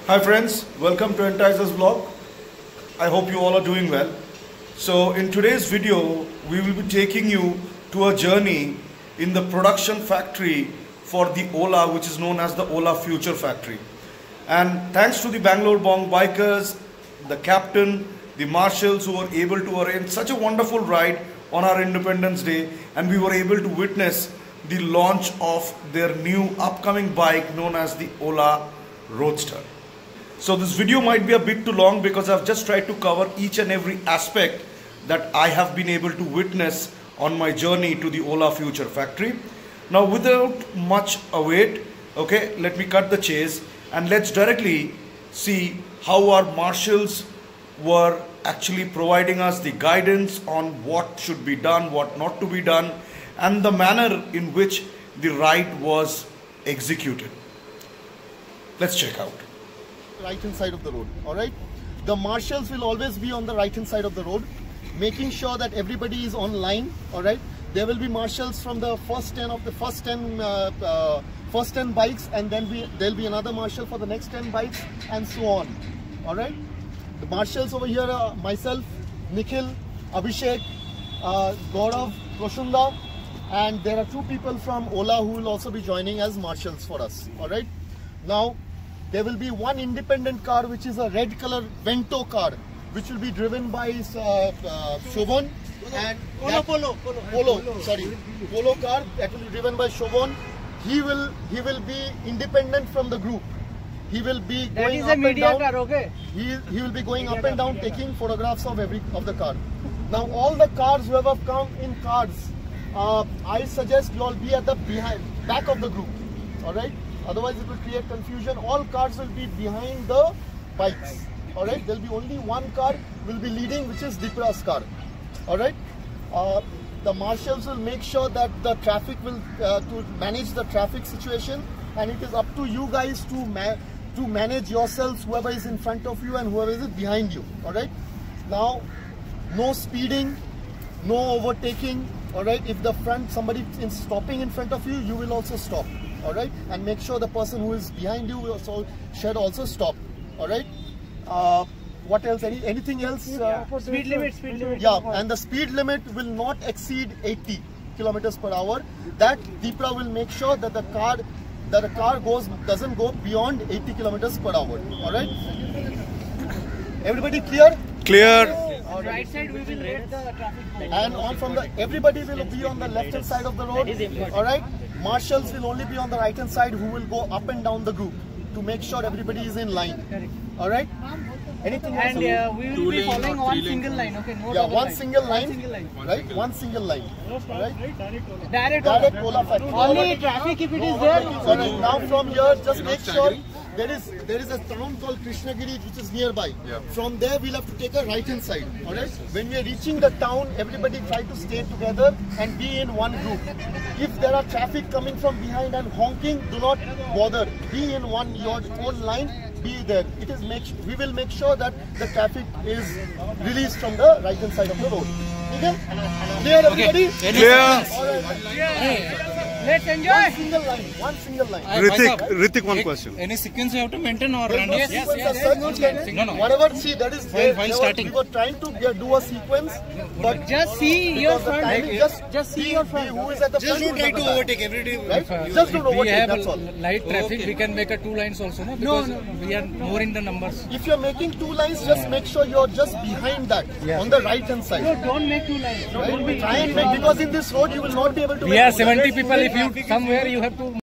Hi friends, welcome to Enticers Vlog. I hope you all are doing well. So in today's video, we will be taking you to a journey in the production factory for the Ola, which is known as the Ola Future Factory. And thanks to the Bangalore Bong bikers, the captain, the marshals who were able to arrange such a wonderful ride on our Independence Day, and we were able to witness the launch of their new upcoming bike known as the Ola Roadster. So this video might be a bit too long because I've just tried to cover each and every aspect that I have been able to witness on my journey to the Ola Future Factory. Now without much await, okay, let me cut the chase and let's directly see how our marshals were actually providing us the guidance on what should be done, what not to be done, and the manner in which the ride was executed. Let's check out. Right hand side of the road, all right? The marshals will always be on the right hand side of the road, making sure that everybody is on line, all right? There will be marshals from the first 10 bikes, and then there'll be another marshal for the next 10 bikes, and so on, all right? The marshals over here are myself, Nikhil, Abhishek, Gaurav, Proshunda, and there are two people from Ola who will also be joining as marshals for us, all right? Now, there will be one independent car, which is a red color Vento car, which will be driven by Shobhan, and Polo car that will be driven by Shobhan. He will be independent from the group. He will be going up and down. Car, okay? He will be going up and down, taking photographs of the car. Now all the cars who have come in cars, I suggest you all be at the back of the group. All right. Otherwise it will create confusion. All cars will be behind the bikes. All right. There will be only one car will be leading, which is Dipra's car. All right. The marshals will make sure that the traffic will to manage the traffic situation, and it is up to you guys to manage yourselves, whoever is in front of you and whoever is behind you. All right. Now, no speeding, no overtaking. All right. If somebody is stopping in front of you, you will also stop. All right, and make sure the person who is behind you should also stop. All right. What else? Anything else? Speed limit. Yeah, and the speed limit will not exceed 80 kilometers per hour. That Dipra will make sure that the car doesn't go beyond 80 kilometers per hour. All right. Everybody clear? Clear. Right side we will rate the traffic light. And everybody will be on the left hand side of the road. All right. Marshals will only be on the right hand side, who will go up and down the group to make sure everybody is in line. Correct. All right. Anything else? And we will be following one single line. Okay. No one single line. Right. One single line. Right. Direct Ola factory. Only traffic if it is there. All right. Now from here, just make sure there is a town called Krishnagiri which is nearby. Yeah. From there we'll have to take a right hand side. All right. When we are reaching the town, everybody try to stay together and be in one group. If there are traffic coming from behind and honking, do not bother. Be in your own line. Be there. We will make sure that the traffic is released from the right hand side of the road. Okay? Clear, everybody? Okay. Clear. All right. Let's enjoy. One single line. Ritik, one question. Any sequence you have to maintain or random? Yes. No. Whatever, see, that is while starting. We were trying to do a sequence, but just see your front. Just see your front. Who is at the front? Just don't try to overtake every day. Right? Just don't overtake. That's all. Light traffic. We can make 2 lines also, no? Because we are more in the numbers. If you are making 2 lines, just make sure you are just behind that on the right hand side. No, don't make 2 lines. Right? Try and make, because in this road you will not be able to. We are 70 people. If you somewhere you have to.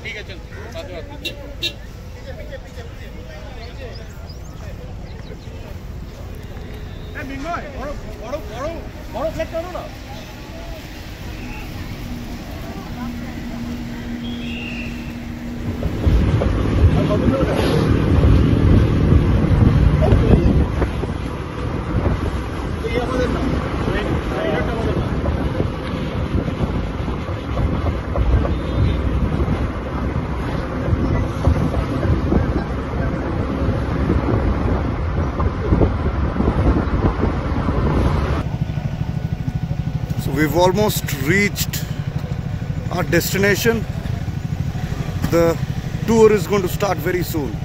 ठीक है चल बात বড় plate করো না We've almost reached our destination. The tour is going to start very soon.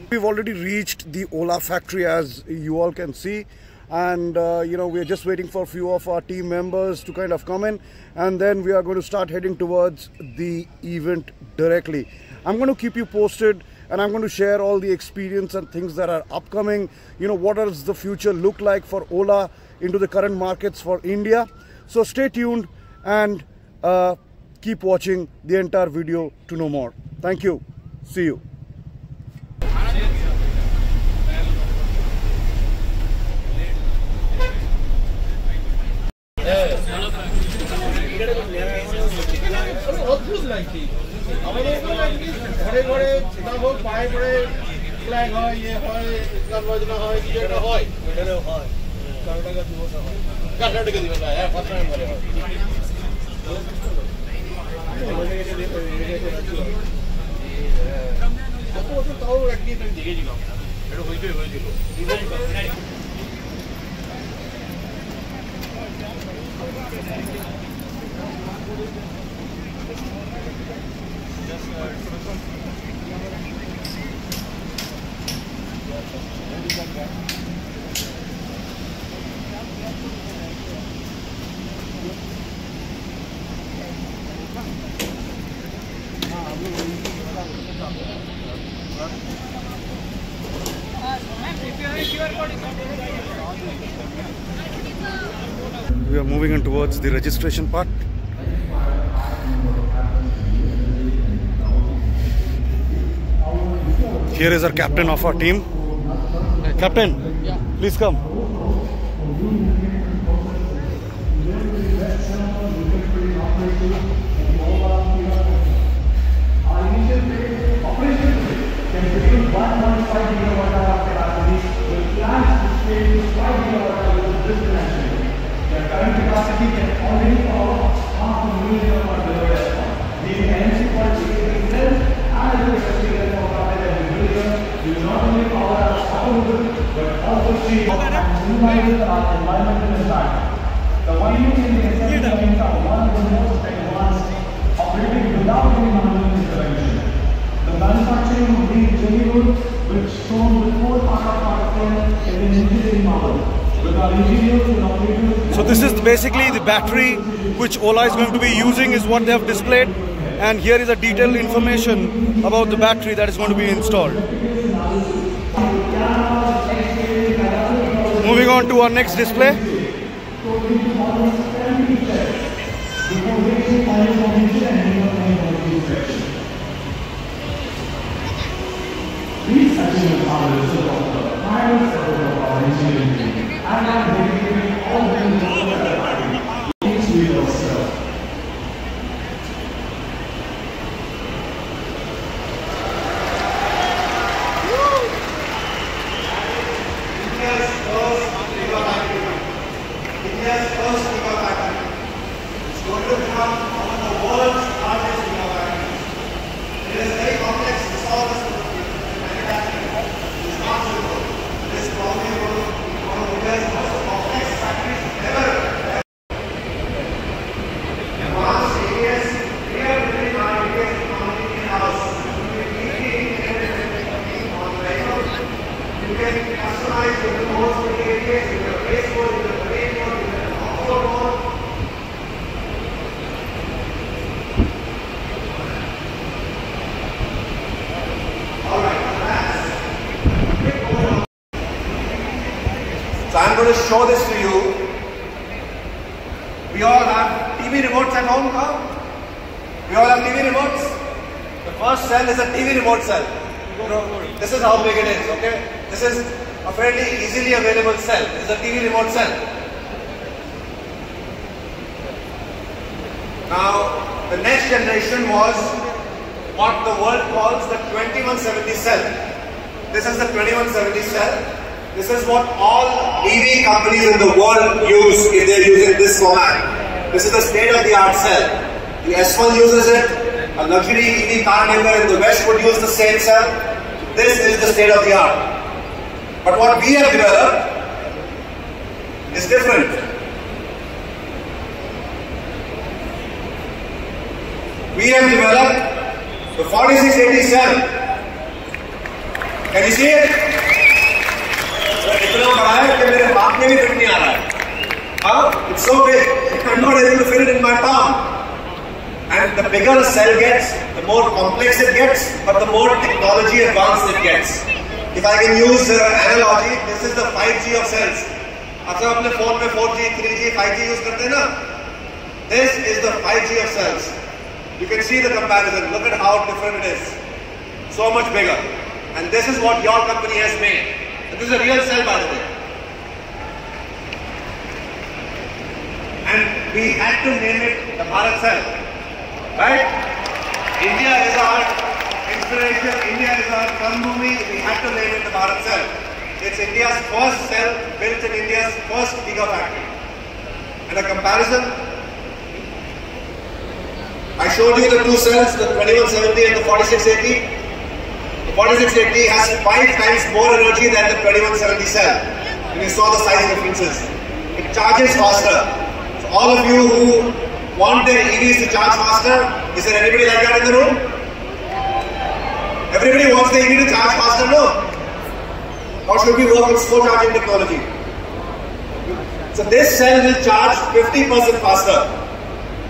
We've already reached the Ola factory, as you all can see, and we're just waiting for a few of our team members to kind of come in, and then we are going to start heading towards the event directly. I'm going to keep you posted, and I'm going to share all the experience and things that are upcoming. What does the future look like for Ola into the current markets for India? So stay tuned and keep watching the entire video to know more. Thank you. See you. We are moving on towards the registration part. Here is our captain of our team. Captain, please come. The winding in the assembly lines are one of the most advanced, operating without any manual intervention. The manufacturing of these jelly wood, which shown with 4 part of is an engineering model. With our engineers and operators. So this is basically the battery which Ola is going to be using, is what they have displayed. And here is a detailed information about the battery that is going to be installed. Moving on to our next display. These sections are the result of the final support of our engineering team, and are dedicated all the way to the battery. Each wheel of cell. India's first gigafactory. It's going to become one of the world's largest gigafactories. It is very complex to solve this manufacturing. It's not show this to you. We all have TV remotes at home, huh? We all have TV remotes. The first cell is a TV remote cell. This is how big it is, okay? This is a fairly easily available cell. This is a TV remote cell. Now, the next generation was what the world calls the 2170 cell. This is the 2170 cell. This is what all EV companies in the world use if they're using this format. This is the state-of-the-art cell. The S1 uses it. A luxury EV car maker in the West would use the same cell. This is the state-of-the-art. But what we have developed is different. We have developed the 4680 cell. Can you see it? It's so big, I'm not able to fit it in my palm. And the bigger a cell gets, the more complex it gets, but the more technology advanced it gets. If I can use analogy, this is the 5G of cells. Aap apne phone mein 4G, 3G, 5G use karte na? This is the 5G of cells. You can see the comparison. Look at how different it is. So much bigger. And this is what your company has made. This is a real cell, by the way. And we had to name it the Bharat cell. Right? India is our inspiration. India is our Karmbhumi. We had to name it the Bharat cell. It's India's first cell built in India's first gigafactory. And a comparison. I showed you the two cells, the 2170 and the 4680. The 4680 has 5 times more energy than the 2170 cell. And you saw the size differences. It charges faster. So all of you who want their EVs to charge faster, is there anybody like that in the room? Everybody wants the EV to charge faster, no? How should we work with slow charging technology? So this cell will charge 50% faster.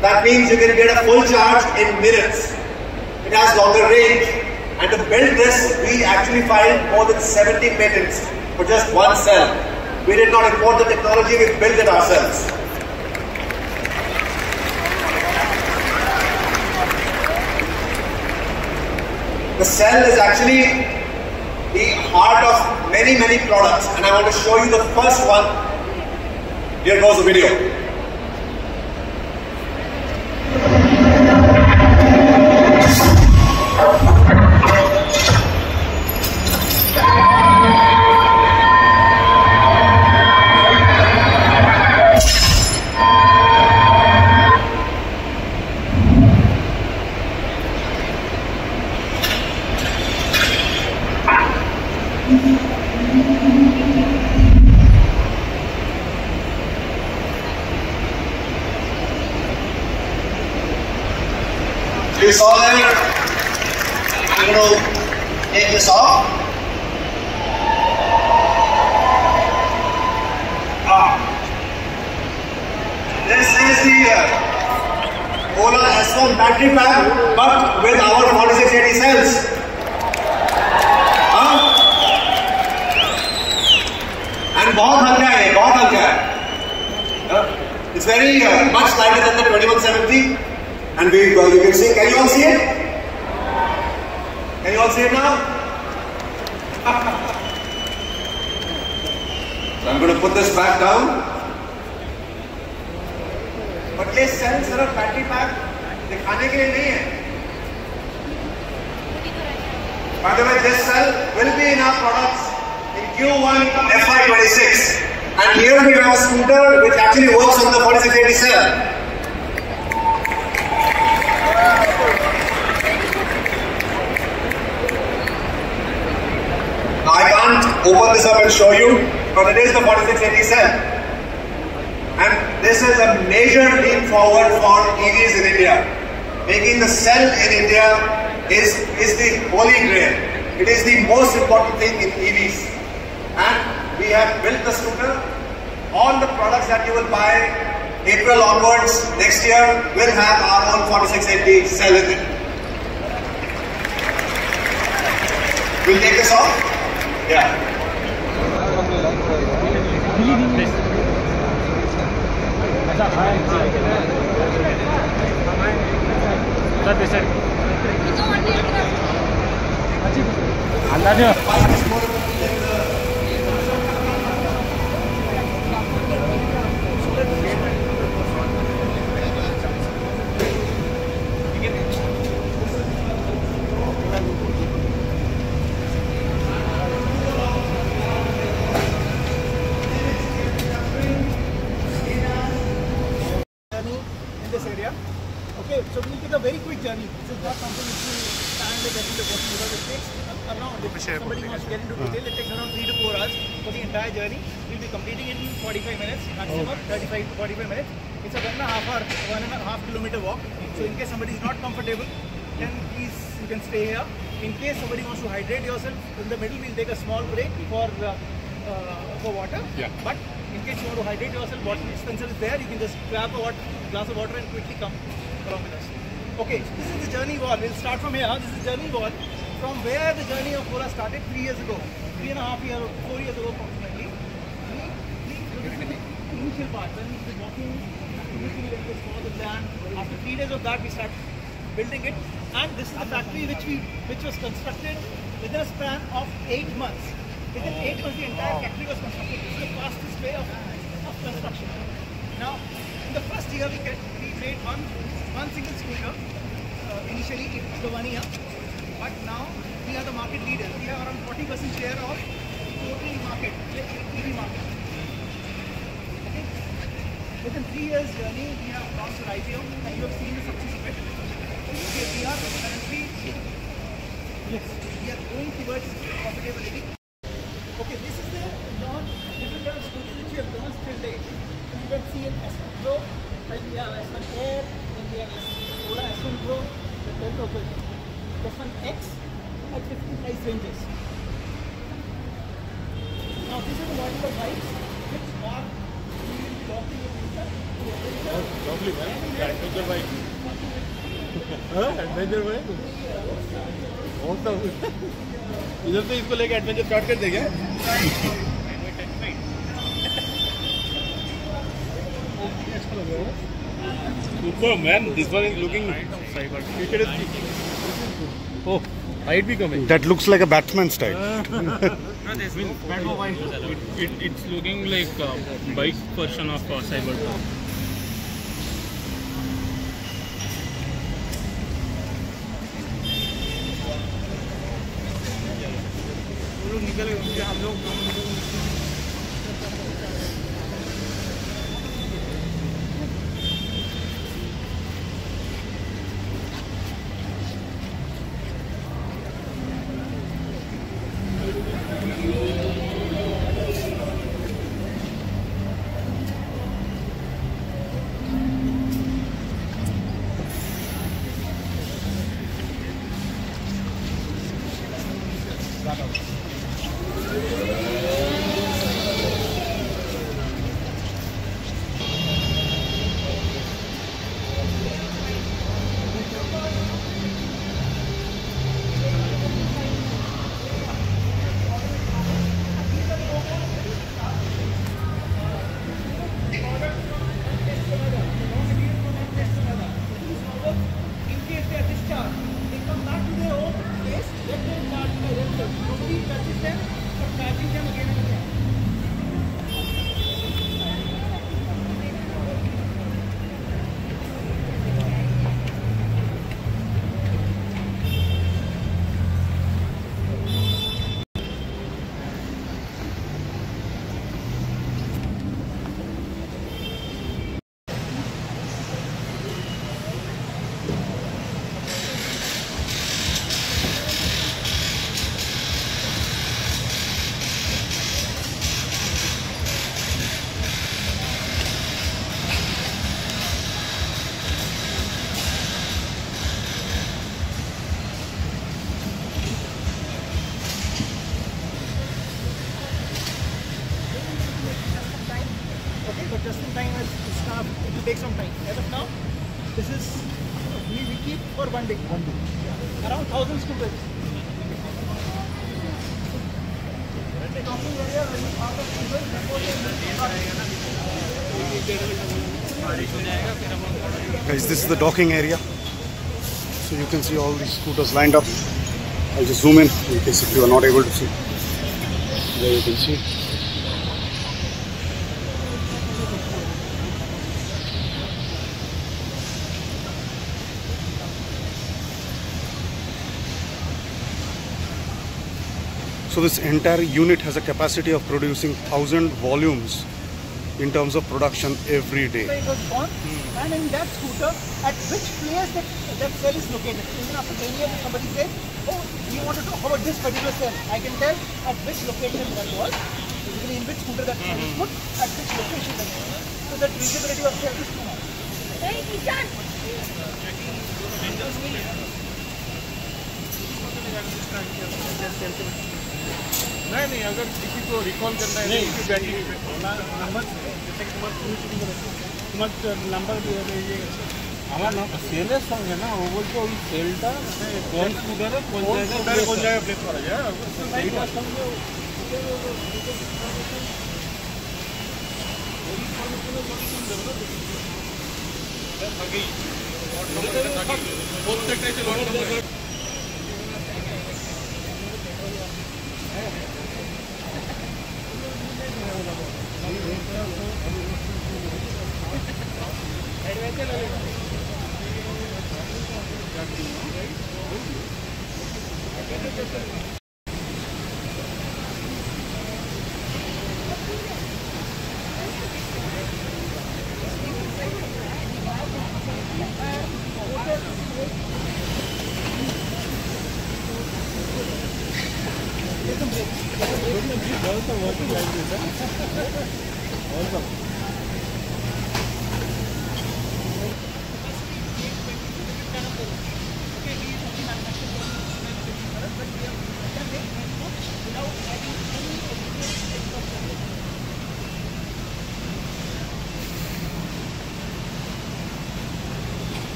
That means you can get a full charge in minutes. It has longer range. And to build this, we actually filed more than 70 patents for just one cell. We did not import the technology, we built it ourselves. The cell is actually the heart of many, many products. And I want to show you the first one. Here goes the video. You saw that? I'm going to take this off. This is the Ola S1 battery pack, but with our 4680 cells. And बहुत हल्का है, बहुत हल्का है. It's very much lighter than the 2170. And you can see, can you all see it? Can you all see it now? So I'm going to put this back down. But ये cell सिर्फ battery pack दिखाने के लिए नहीं है. By the way, this cell will be in our products in Q1 FY26. And here we have a scooter which actually works on the 4680 cell. Now I can't open this up and show you, but it is the 4680 cell. And this is a major leap forward for EVs in India. Making the cell in India is the holy grail. It is the most important thing in EVs. And we have built the scooter. All the products that you will buy April onwards next year will have our own 4680 cell in it. We'll take this off. Yeah. in this area. Okay, so we'll take a very quick journey. This is not something which we stand and get into working because it takes around, if somebody wants to get into detail, it takes around 3 to 4 hours for the entire journey. We'll be completing it in 45 minutes, maximum 35 to 45 minutes. It's a 1.5 hour, 1.5 kilometer walk. So in case somebody is not comfortable, then please you can stay here. In case somebody wants to hydrate yourself, in the middle we'll take a small break for water. Yeah. But in case you want to hydrate yourself, water dispenser is there. You can just grab a glass of water and quickly come along with us. Okay, so this is the journey wall. We'll start from here. This is the journey wall from where the journey of Pola started 3 years ago. 3.5 years, 4 years ago approximately. This is the initial part. When we were walking, initially when we saw the plan. After 3 days of that, we start building it. And this is the factory which was constructed within a span of 8 months. Within 8 months, the entire factory was constructed. This is the fastest way of construction. Now, in the first year, we made one single scooter. Initially, it was the 1 year. But now, we are the market leaders. We have around 40% share of total market, EV market. Okay? Within 3 years journey, we have launched an IPO, and you have seen the success of it. Okay, we are currently, yes, we are going towards profitability. Okay, this is the different kind of scooters which we have launched till date. You can see an S1 Pro, then we have S1 Air, then we have Ola S1 Pro, the 10th of it, S1 X at 50 price ranges. Now these are the model of bikes which are we will be launching in future. Lovely man, adventure bike. Adventure में इधर से इसको लेके adventure start कर देंगे Super man, this one is looking oh, height भी कम है. That looks like a Batman style. It's looking like a bike version of Cybertruck. हम लोग Just in time as staff, it will take some time. As of now, this is we keep for 1 day. Yeah. Around 1,000 scooters. Talking earlier when you are the scooters before they Guys, this is the docking area. So you can see all these scooters lined up. I'll just zoom in case if you are not able to see. There you can see. So this entire unit has a capacity of producing 1,000 volumes in terms of production every day. It was gone, and in that scooter, at which place that cell is located. Even after 10 years, somebody said, "Oh, you want to talk about this particular cell?" I can tell at which location that was, basically in which scooter that cell is put, at which location that was. So the traceability of cell is too much. Hey, Kishan! नहीं अगर किसी को recall करना है नहीं battery number number আমার সেলের সঙ্গে না ও বলছে ওই সেলটা কোন স্কুটারে কোন জায়গায় প্লেস করা যায় এইটার সঙ্গে প্রত্যেকটাই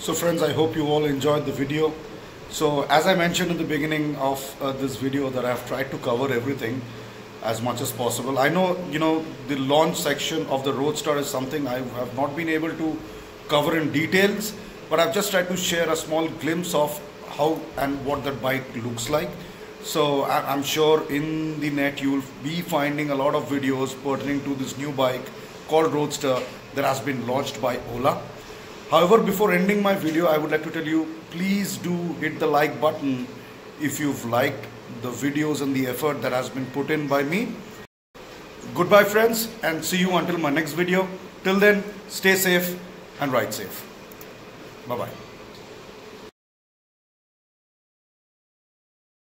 So friends, I hope you all enjoyed the video. So as I mentioned in the beginning of this video that I have tried to cover everything as much as possible. I know, the launch section of the Roadster is something I have not been able to cover in details, but I've just tried to share a small glimpse of how and what that bike looks like. So I'm sure in the net you will be finding a lot of videos pertaining to this new bike called Roadster that has been launched by Ola. However, before ending my video, I would like to tell you, please do hit the like button if you've liked the videos and the effort that has been put in by me. Goodbye friends, and see you until my next video. Till then, stay safe and ride safe. Bye-bye.